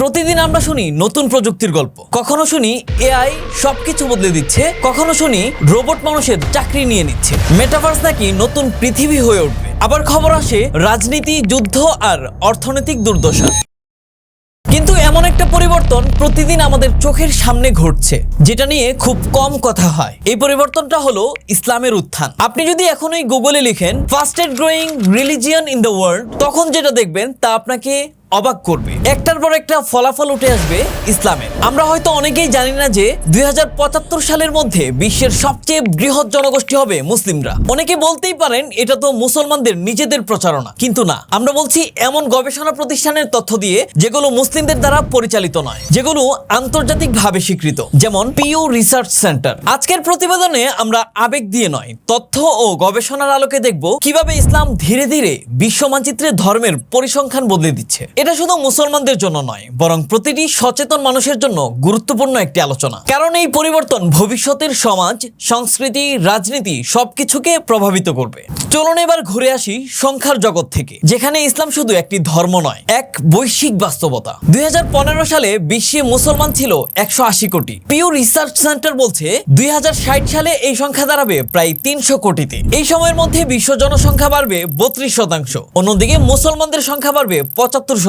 প্রতিদিন আমরা শুনি নতুন প্রযুক্তির গল্প, কখনো শুনি এআই সবকিছু বদলে দিচ্ছে, কখনো শুনি রোবট মানুষের চাকরি নিয়ে নিচ্ছে, মেটাভার্স নাকি নতুন পৃথিবী হয়ে উঠবে। আবার খবর আসে রাজনীতি, যুদ্ধ আর অর্থনৈতিক দুর্দশা। কিন্তু এমন একটা পরিবর্তন প্রতিদিন আমাদের চোখের সামনে ঘটছে, যেটা নিয়ে খুব কম কথা হয়। এই পরিবর্তনটা হলো ইসলামের উত্থান। আপনি যদি এখনই গুগলে লিখেন fastest growing religion in the world, তখন যেটা দেখবেন তা আপনাকে অবাক করবে। একটার পর একটা ফলাফল উঠে আসবে ইসলামের। আমরা হয়তো অনেকেই জানি না যে 2075 সালের মধ্যে বিশ্বের সবচেয়ে বৃহৎ জনগোষ্ঠী হবে মুসলিমরা। অনেকে বলতেই পারেন এটা তো মুসলমানদের নিজেদের প্রচারণা, কিন্তু না, আমরা বলছি এমন গবেষণা প্রতিষ্ঠানের তথ্য দিয়ে যেগুলো মুসলিমদের দ্বারা পরিচালিত নয়, যেগুলো আন্তর্জাতিকভাবে স্বীকৃত, যেমন পিউ রিসার্চ সেন্টার। আজকের প্রতিবেদনে আমরা আবেগ দিয়ে নয়, তথ্য ও গবেষণার আলোকে দেখব কিভাবে ইসলাম ধীরে ধীরে বিশ্ব মানচিত্রে ধর্মের পরিসংখ্যান বদলে দিচ্ছে। এটা শুধু মুসলমানদের জন্য নয়, বরং প্রতিটি সচেতন মানুষের জন্য গুরুত্বপূর্ণ একটি আলোচনা। কারণ এই পরিবর্তন ভবিষ্যতের সমাজ, সংস্কৃতি, রাজনীতি সবকিছুকে প্রভাবিত করবে। চলুন এবার ঘুরে আসি সংখ্যার জগৎ থেকে, যেখানে ইসলাম শুধু একটি ধর্ম নয়, এক বৈশ্বিক বাস্তবতা। 2015 সালে বিশ্বে মুসলমান ছিল 180 কোটি। পিউ রিসার্চ সেন্টার বলছে 2060 সালে এই সংখ্যা দাঁড়াবে প্রায় 300 কোটিতে। এই সময়ের মধ্যে বিশ্ব জনসংখ্যা বাড়বে 32%, অন্যদিকে মুসলমানদের সংখ্যা বাড়বে 75%।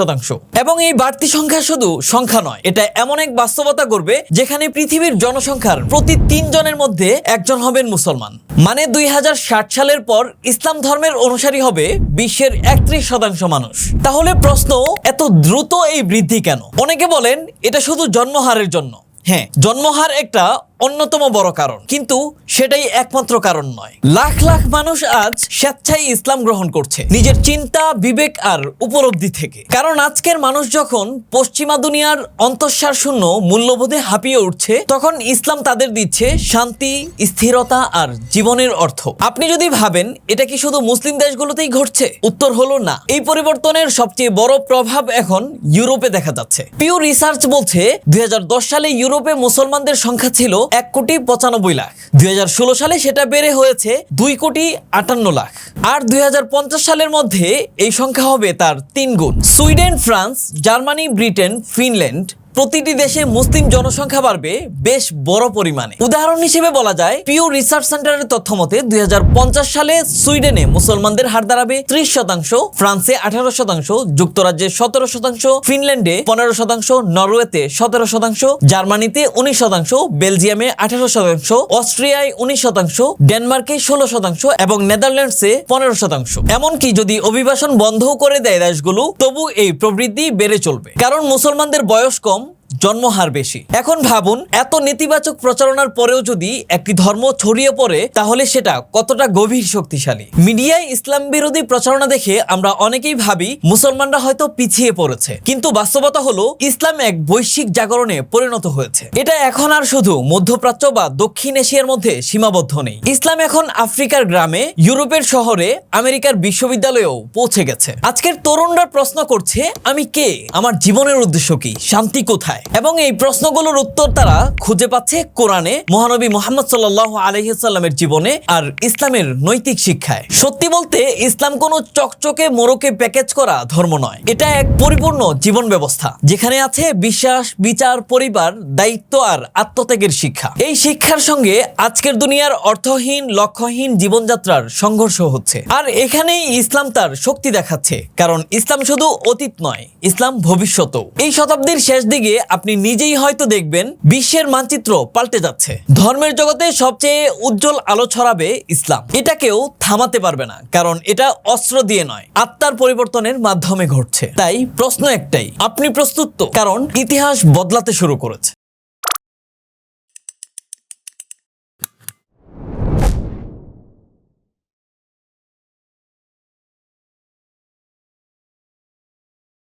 এবং এই বাড়তি সংখ্যা শুধু সংখ্যা নয়, এটা এমন এক বাস্তবতা করবে যেখানে পৃথিবীর জনসংখ্যার প্রতি 3 জনের মধ্যে একজন হবেন মুসলমান। মানে 2060 সালের পর ইসলাম ধর্মের অনুসারী হবে বিশ্বের 31% মানুষ। তাহলে প্রশ্ন, এত দ্রুত এই বৃদ্ধি কেন? অনেকে বলেন এটা শুধু জন্মহারের জন্য। হ্যাঁ, জন্মহার একটা অন্যতম বড় কারণ, কিন্তু সেটাই একমাত্র কারণ নয়। লাখ লাখ মানুষ আজ স্বেচ্ছায় ইসলাম গ্রহণ করছে, নিজের চিন্তা, বিবেক আর উপলব্ধি থেকে। কারণ আজকের মানুষ যখন পশ্চিমা দুনিয়ার অন্তঃসার শূন্য মূল্যবোধে হাঁপিয়ে উঠছে, তখন ইসলাম তাদের দিচ্ছে শান্তি, স্থিরতা আর জীবনের অর্থ। আপনি যদি ভাবেন এটা কি শুধু মুসলিম দেশগুলোতেই ঘটছে, উত্তর হলো না। এই পরিবর্তনের সবচেয়ে বড় প্রভাব এখন ইউরোপে দেখা যাচ্ছে। পিউ রিসার্চ বলছে 2010 সালে ইউরোপে মুসলমানদের সংখ্যা ছিল 1,95,00,000। 2016 সালে সেটা বেড়ে হয়েছে 2,58,00,000। আর 2050 সালের মধ্যে এই সংখ্যা হবে তার 3 গুণ। Sweden, France, Germany, Britain, Finland প্রতিটি দেশে মুসলিম জনসংখ্যা বাড়বে বেশ বড় পরিমাণে। উদাহরণ হিসেবে বলা যায়, পিউ রিসার্চ সেন্টারের তথ্য মতে 2050 সালে সুইডেনে মুসলমানদের হার দাঁড়াবে 30%, ফ্রান্সে 18%, যুক্তরাজ্যে 17%, ফিনল্যান্ডে 15%, নরওয়েতে 17%, জার্মানিতে 19%, বেলজিয়ামে 18%, অস্ট্রিয়ায় 19%, ডেনমার্কে 16% এবং নেদারল্যান্ডসে 15%। এমনকি যদি অভিবাসন বন্ধও করে দেয় দেশগুলো, তবু এই প্রবৃদ্ধি বেড়ে চলবে, কারণ মুসলমানদের বয়স কম, জন্মহার বেশি। এখন ভাবুন, এত নেতিবাচক প্রচারণার পরেও যদি একটি ধর্ম ছড়িয়ে পড়ে, তাহলে সেটা কতটা গভীর শক্তিশালী। মিডিয়ায় ইসলাম বিরোধী প্রচারণা দেখে আমরা অনেকেই ভাবি মুসলমানরা হয়তো পিছিয়ে পড়েছে, কিন্তু বাস্তবতা হলো ইসলাম এক বৈশ্বিক জাগরণে পরিণত হয়েছে। এটা এখন আর শুধু মধ্যপ্রাচ্য বা দক্ষিণ এশিয়ার মধ্যে সীমাবদ্ধ নেই। ইসলাম এখন আফ্রিকার গ্রামে, ইউরোপের শহরে, আমেরিকার বিশ্ববিদ্যালয়েও পৌঁছে গেছে। আজকের তরুণরা প্রশ্ন করছে, আমি কে? আমার জীবনের উদ্দেশ্য কি? শান্তি কোথায়? এবং এই প্রশ্নগুলোর উত্তর তারা খুঁজে পাচ্ছে কোরআনে, মহানবী মুহাম্মদ সাল্লাল্লাহু আলাইহি সাল্লামের জীবনে আর ইসলামের নৈতিক শিক্ষায়। সত্যি বলতে ইসলাম কোনো চকচকে মোড়কে প্যাকেজ করা ধর্ম নয়, এটা এক পরিপূর্ণ জীবন ব্যবস্থা, যেখানে আছে বিশ্বাস, বিচার, পরিবার, দায়িত্ব আর আত্মত্যাগের শিক্ষা। এই শিক্ষার সঙ্গে আজকের দুনিয়ার অর্থহীন, লক্ষ্যহীন জীবনযাত্রার সংঘর্ষ হচ্ছে। আর এখানেই ইসলাম তার শক্তি দেখাচ্ছে, কারণ ইসলাম শুধু অতীত নয়, ইসলাম ভবিষ্যতও। এই শতাব্দীর শেষ দিকে আপনি নিজেই হয়তো দেখবেন বিশ্বের মানচিত্র পাল্টে যাচ্ছে। ধর্মের জগতে সবচেয়ে উজ্জ্বল আলো ছড়াবে ইসলাম। এটা কেউ থামাতে পারবে না, কারণ এটা অস্ত্র দিয়ে নয়, আত্মার পরিবর্তনের মাধ্যমে ঘটছে। তাই প্রশ্ন একটাই, আপনি প্রস্তুত তো? কারণ ইতিহাস বদলাতে শুরু করেছে।